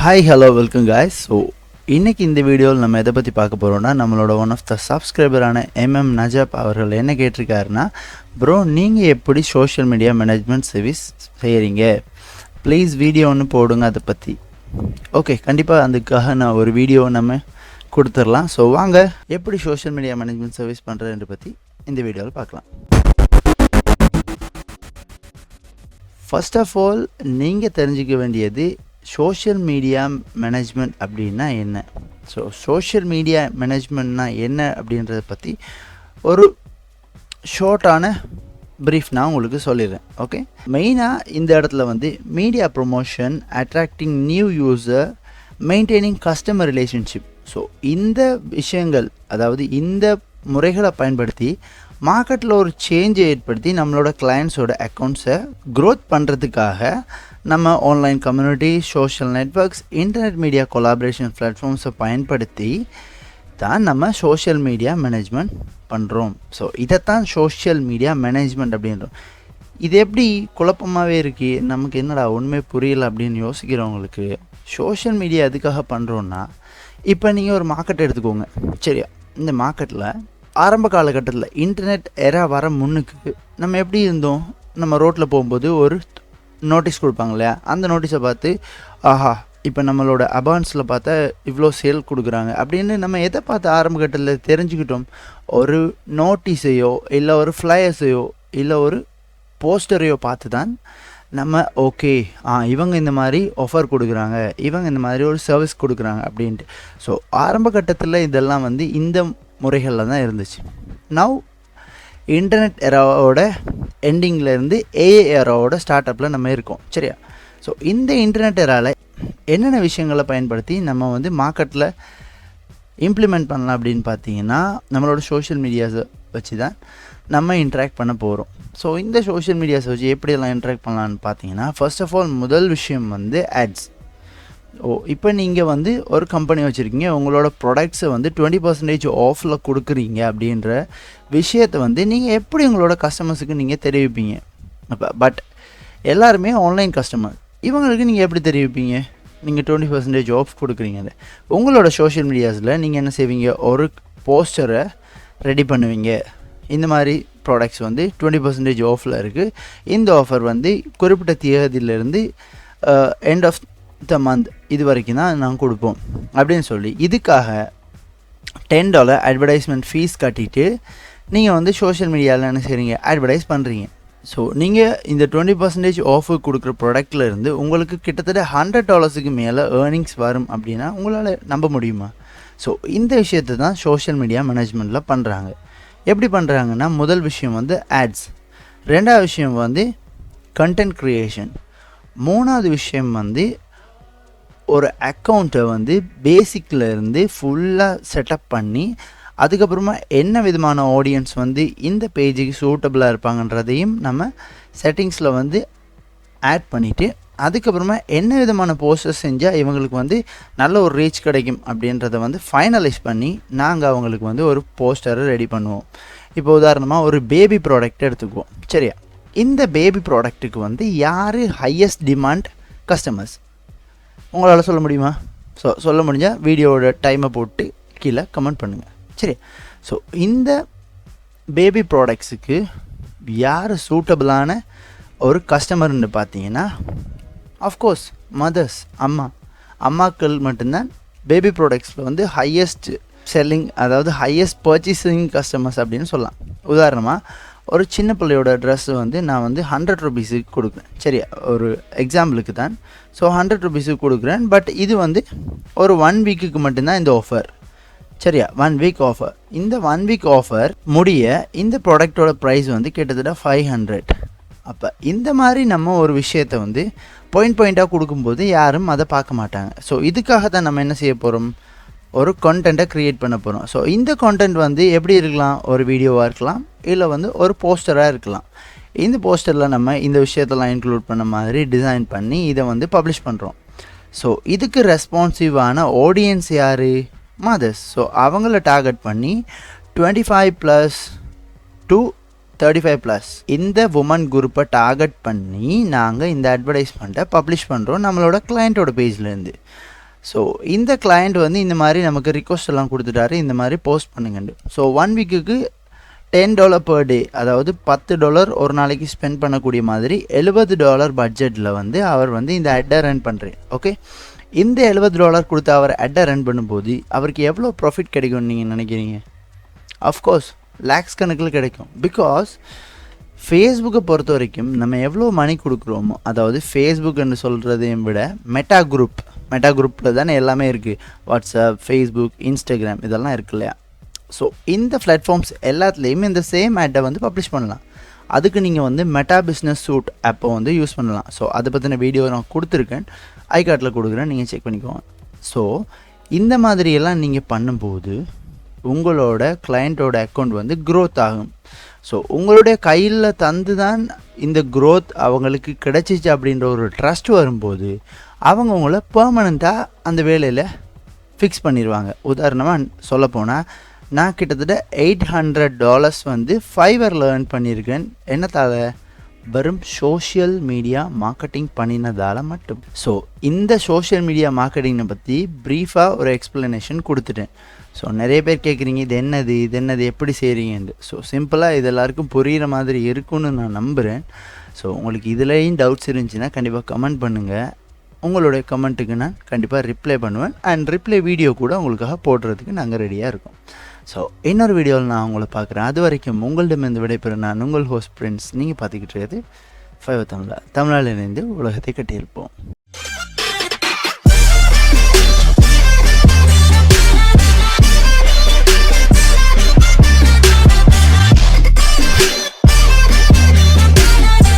Hi, hello, welcome guys. So, இன்னைக்கு இந்த வீடியோவில் நம்ம எதை பற்றி பார்க்க போகிறோம்னா நம்மளோட ஒன் ஆஃப் த சப்ஸ்கிரைபரான நஜாப் அவர்கள் என்ன கேட்டிருக்காருன்னா, ப்ரோ நீங்கள் எப்படி சோஷியல் மீடியா மேனேஜ்மெண்ட் சர்வீஸ் செய்கிறீங்க, ப்ளீஸ் வீடியோ ஒன்று போடுங்க அதை பற்றி. ஓகே, கண்டிப்பாக அதுக்காக நான் ஒரு வீடியோ நம்ம கொடுத்துடலாம். ஸோ வாங்க எப்படி சோஷியல் மீடியா மேனேஜ்மெண்ட் சர்வீஸ் பண்ணுறதுன்ற பற்றி இந்த வீடியோவில் பார்க்கலாம். ஃபர்ஸ்ட் ஆஃப் ஆல் நீங்கள் தெரிஞ்சிக்க வேண்டியது சோஷியல் மீடியா மேனேஜ்மெண்ட் அப்படின்னா என்ன. ஸோ சோஷியல் மீடியா மேனேஜ்மெண்ட்னா என்ன அப்படின்றத பற்றி ஒரு ஷார்ட்டான ப்ரீஃப் நான் உங்களுக்கு சொல்லிடுறேன். ஓகே, மெயினாக இந்த இடத்துல media promotion, attracting new user, maintaining customer relationship. So இந்த விஷயங்கள், அதாவது இந்த முறைகளை பயன்படுத்தி மார்க்கெட்டில் ஒரு சேஞ்சை ஏற்படுத்தி நம்மளோட கிளையண்ட்ஸோட அக்கௌண்ட்ஸை க்ரோத் பண்ணுறதுக்காக நம்ம online community, social networks, internet media collaboration பிளாட்ஃபார்ம்ஸை பயன்படுத்தி தான் நம்ம சோஷியல் மீடியா மேனேஜ்மெண்ட் பண்ணுறோம். ஸோ இதைத்தான் சோஷியல் மீடியா மேனேஜ்மெண்ட் அப்படின்றோம். இது எப்படி குழப்பமாகவே இருக்குது, நமக்கு என்னடா ஒன்றுமே புரியலை அப்படின்னு யோசிக்கிறவங்களுக்கு சோஷியல் மீடியா எதுக்காக பண்ணுறோன்னா, இப்போ நீங்கள் ஒரு மார்க்கெட் எடுத்துக்கோங்க. சரியா, இந்த மார்க்கெட்டில் ஆரம்ப காலகட்டத்தில் இன்டர்நெட் எரா வர முன்னுக்கு நம்ம எப்படி இருந்தோம், நம்ம ரோட்டில் போகும்போது ஒரு நோட்டீஸ் கொடுப்பாங்க இல்லையா, அந்த நோட்டீஸை பார்த்து ஆஹா இப்போ நம்மளோட அபான்ஸில் பார்த்தா இவ்வளோ சேல் கொடுக்குறாங்க அப்படின்னு நம்ம எதை பார்த்து ஆரம்ப கட்டத்தில் தெரிஞ்சுக்கிட்டோம். ஒரு நோட்டீஸையோ இல்லை ஒரு ஃப்ளையர்ஸையோ இல்லை ஒரு போஸ்டரையோ பார்த்து தான் நம்ம ஓகே இவங்க இந்த மாதிரி ஆஃபர் கொடுக்குறாங்க, இவங்க இந்த மாதிரி ஒரு சர்வீஸ் கொடுக்குறாங்க அப்படின்ட்டு. ஸோ ஆரம்ப கட்டத்தில் இதெல்லாம் இந்த முறைகளில் தான் இருந்துச்சு. நவ் இன்டர்நெட் எராவோட எண்டிங்கில் இருந்து ஏஐ எராவோட ஸ்டார்ட் அப்பில் நம்ம இருக்கோம். சரியா, ஸோ இந்த இன்டர்நெட் எராவில் என்னென்ன விஷயங்களை பயன்படுத்தி நம்ம மார்க்கெட்டில் இம்ப்ளிமெண்ட் பண்ணலாம் அப்படின்னு பார்த்தீங்கன்னா, நம்மளோட சோஷியல் மீடியாஸை வச்சு தான் நம்ம இன்ட்ராக்ட் பண்ண போகிறோம். ஸோ இந்த சோஷியல் மீடியாஸை வச்சு எப்படியெல்லாம் இன்ட்ராக்ட் பண்ணலான்னு பார்த்தீங்கன்னா, ஃபர்ஸ்ட் ஆஃப் ஆல் முதல் விஷயம் ஆட்ஸ். இப்போ நீங்கள் ஒரு கம்பெனி வச்சுருக்கீங்க, உங்களோட ப்ராடக்ட்ஸை 20% ஆஃபில் கொடுக்குறீங்க அப்படின்ற விஷயத்தை நீங்கள் எப்படி உங்களோட கஸ்டமர்ஸுக்கு நீங்கள் தெரிவிப்பீங்க? பட் எல்லாருமே ஆன்லைன் கஸ்டமர், இவங்களுக்கு நீங்கள் எப்படி தெரிவிப்பீங்க? நீங்கள் 20% ஆஃப் கொடுக்குறீங்க. உங்களோட சோஷியல் மீடியாஸில் நீங்கள் என்ன செய்வீங்க, ஒரு போஸ்டரை ரெடி பண்ணுவீங்க. இந்த மாதிரி ப்ராடக்ட்ஸ் 20% ஆஃபில் இருக்குது, இந்த ஆஃபர் குறிப்பிட்ட தேதியிலேருந்து எண்ட் ஆஃப் த மந்த் இது வரைக்கும் தான் நாங்கள் கொடுப்போம் அப்படின்னு சொல்லி இதுக்காக $10 அட்வர்டைஸ்மெண்ட் ஃபீஸ் கட்டிட்டு நீங்கள் சோஷியல் மீடியாவில் என்ன செய்கிறீங்க, அட்வர்டைஸ் பண்ணுறீங்க. ஸோ நீங்கள் இந்த 20% ஆஃபர் கொடுக்குற ப்ராடக்டில் இருந்து உங்களுக்கு கிட்டத்தட்ட $100 மேலே ஏர்னிங்ஸ் வரும் அப்படின்னா உங்களால் நம்ப முடியுமா? ஸோ இந்த விஷயத்தை தான் சோஷியல் மீடியா மேனேஜ்மெண்ட்டில் பண்ணுறாங்க. எப்படி பண்ணுறாங்கன்னா, முதல் விஷயம் ஆட்ஸ், ரெண்டாவது விஷயம் கண்டென்ட் க்ரியேஷன், மூணாவது விஷயம் ஒரு அக்கௌண்ட்டை பேசிக்கில் இருந்து ஃபுல்லாக செட்டப் பண்ணி அதுக்கப்புறமா என்ன விதமான ஆடியன்ஸ் இந்த பேஜுக்கு சூட்டபுளாக இருப்பாங்கன்றதையும் நம்ம செட்டிங்ஸில் ஆட் பண்ணிவிட்டு அதுக்கப்புறமா என்ன விதமான போஸ்டர்ஸ் செஞ்சால் இவங்களுக்கு நல்ல ஒரு ரீச் கிடைக்கும் அப்படின்றத ஃபைனலைஸ் பண்ணி நாங்கள் அவங்களுக்கு ஒரு போஸ்டரை ரெடி பண்ணுவோம். இப்போ உதாரணமாக ஒரு பேபி ப்ராடக்ட் எடுத்துக்குவோம். சரியா, இந்த பேபி ப்ராடக்ட்டுக்கு யார் ஹையஸ்ட் டிமாண்ட் கஸ்டமர்ஸ் உங்களால் சொல்ல முடியுமா? சொல்ல முடிஞ்சால் வீடியோவோட டைமை போட்டு கீழே கமெண்ட் பண்ணுங்கள். சரி, ஸோ இந்த பேபி ப்ராடக்ட்ஸுக்கு யார் சூட்டபுளான ஒரு கஸ்டமர்னு பார்த்தீங்கன்னா, ஆஃப்கோர்ஸ் மதர்ஸ், அம்மாக்கள் மட்டும்தான் பேபி ப்ராடக்ட்ஸில் ஹையஸ்ட் செல்லிங், அதாவது ஹையஸ்ட் பர்ச்சேசிங் கஸ்டமர்ஸ் அப்படின்னு சொல்லலாம். உதாரணமாக ஒரு சின்ன பிள்ளையோட ட்ரெஸ்ஸு நான் $100 கொடுக்குறேன். சரியா, ஒரு எக்ஸாம்பிளுக்கு தான். ஸோ $100 கொடுக்குறேன். பட் இது ஒரு 1 வீக்குக்கு மட்டும்தான் இந்த ஆஃபர். சரியா, 1 வீக் ஆஃபர். இந்த 1 வீக் ஆஃபர் முடிய இந்த ப்ராடக்டோட ப்ரைஸ் கிட்டத்தட்ட $500. அப்போ இந்த மாதிரி நம்ம ஒரு விஷயத்தை பாயிண்ட்டாக கொடுக்கும்போது யாரும் அதை பார்க்க மாட்டாங்க. ஸோ இதுக்காக தான் நம்ம என்ன செய்ய போகிறோம், ஒரு கான்டென்ட்டை க்ரியேட் பண்ண போகிறோம். ஸோ இந்த கான்டென்ட் எப்படி இருக்கலாம், ஒரு வீடியோவாக இருக்கலாம், இல்லை ஒரு போஸ்டராக இருக்கலாம். இந்த போஸ்டரில் நம்ம இந்த விஷயத்தெல்லாம் இன்க்ளூட் பண்ண மாதிரி டிசைன் பண்ணி இதை பப்ளிஷ் பண்ணுறோம். ஸோ இதுக்கு ரெஸ்பான்சிவான ஆடியன்ஸ் யார், மதர்ஸ். ஸோ அவங்கள டார்கெட் பண்ணி 25+ to 35+ இந்த உமன் குரூப்பை டார்கெட் பண்ணி நாங்கள் இந்த அட்வர்டைஸ்மெண்ட்டை பப்ளிஷ் பண்ணுறோம் நம்மளோட கிளையண்ட்டோட பேஜ்லேருந்து. ஸோ இந்த கிளையண்ட் வந்து இந்த மாதிரி நமக்கு ரிக்வஸ்ட் எல்லாம் கொடுத்துட்டாரு, இந்த மாதிரி போஸ்ட் பண்ணுங்கண்டு. ஸோ 1 வீக்குக்கு $10 பர் டே, அதாவது $10 ஒரு நாளைக்கு ஸ்பெண்ட் பண்ணக்கூடிய மாதிரி $70 பட்ஜெட்டில் வந்து அவர் வந்து இந்த அட்டை ரன் பண்ணுறேன். ஓகே, இந்த $70 கொடுத்து அவர் அட்டை ரன் பண்ணும்போது அவருக்கு எவ்வளோ ப்ராஃபிட் கிடைக்கும்னு நீங்கள் நினைக்கிறீங்க? அஃப்கோர்ஸ் லேக்ஸ் கணக்கில் கிடைக்கும். பிகாஸ் ஃபேஸ்புக்கை பொறுத்த வரைக்கும் நம்ம எவ்வளோ மணி கொடுக்குறோமோ, அதாவது ஃபேஸ்புக்குன்னு சொல்கிறதையும் விட மெட்டா குரூப்பில் தானே எல்லாமே இருக்குது. வாட்ஸ்அப், ஃபேஸ்புக், இன்ஸ்டாகிராம் இதெல்லாம் இருக்கு இல்லையா? ஸோ இந்த பிளாட்ஃபார்ம்ஸ் எல்லாத்துலேயுமே இந்த சேம் ஆட்டை வந்து பப்ளிஷ் பண்ணலாம். அதுக்கு நீங்கள் வந்து மெட்டா பிஸ்னஸ் சூட் ஆப்பை வந்து யூஸ் பண்ணலாம். ஸோ அதை பற்றின வீடியோ நான் கொடுத்துருக்கேன், ஐகார்ட்டில் கொடுக்குறேன், நீங்கள் செக் பண்ணிக்கோங்க. ஸோ இந்த மாதிரியெல்லாம் நீங்கள் பண்ணும்போது உங்களோட கிளையண்ட்டோட அக்கௌண்ட் வந்து க்ரோத் ஆகும். ஸோ உங்களுடைய கையில் தந்து தான் இந்த க்ரோத் அவங்களுக்கு கிடைச்சிச்சு அப்படின்ற ஒரு ட்ரஸ்ட் வரும்போது அவங்க உங்களை பெர்மனண்ட்டாக அந்த வேலையில் ஃபிக்ஸ் பண்ணிடுவாங்க. உதாரணமாக சொல்லப்போனால் நான் கிட்டத்தட்ட $800 வந்து ஃபைவரில் ஏர்ன் பண்ணியிருக்கேன். என்னத்தால்? வெறும் சோஷியல் மீடியா மார்க்கெட்டிங் பண்ணினதால் மட்டும். ஸோ இந்த சோஷியல் மீடியா மார்க்கெட்டிங்கை பற்றி ப்ரீஃபாக ஒரு எக்ஸ்ப்ளனேஷன் கொடுத்துட்டேன். ஸோ நிறைய பேர் கேட்குறீங்க, இது என்னது எப்படி செய்கிறீங்கன்னு. ஸோ சிம்பிளாக இது எல்லாருக்கும் புரிகிற மாதிரி இருக்குன்னு நான் நம்புகிறேன். ஸோ உங்களுக்கு இதுலேயும் டவுட்ஸ் இருந்துச்சுன்னா கண்டிப்பாக கமெண்ட் பண்ணுங்கள். உங்களுடைய கமெண்ட்டுக்கு நான் கண்டிப்பாக ரிப்ளை பண்ணுவேன். அண்ட் ரிப்ளை வீடியோ கூட உங்களுக்காக போடுறதுக்கு நாங்கள் ரெடியாக இருக்கோம். ஸோ இன்னொரு வீடியோவில் நான் உங்களை பார்க்குறேன். அது வரைக்கும் உங்களிடமிருந்து விடைபெற நான் உங்கள் ஹோஸ்ட் ஃப்ரெண்ட்ஸ். நீங்கள் பார்த்துக்கிட்டு இருக்கிறது ஃபைவர் தமிழா. தமிழால் இணைந்து உலகத்தை கட்டியிருப்போம்.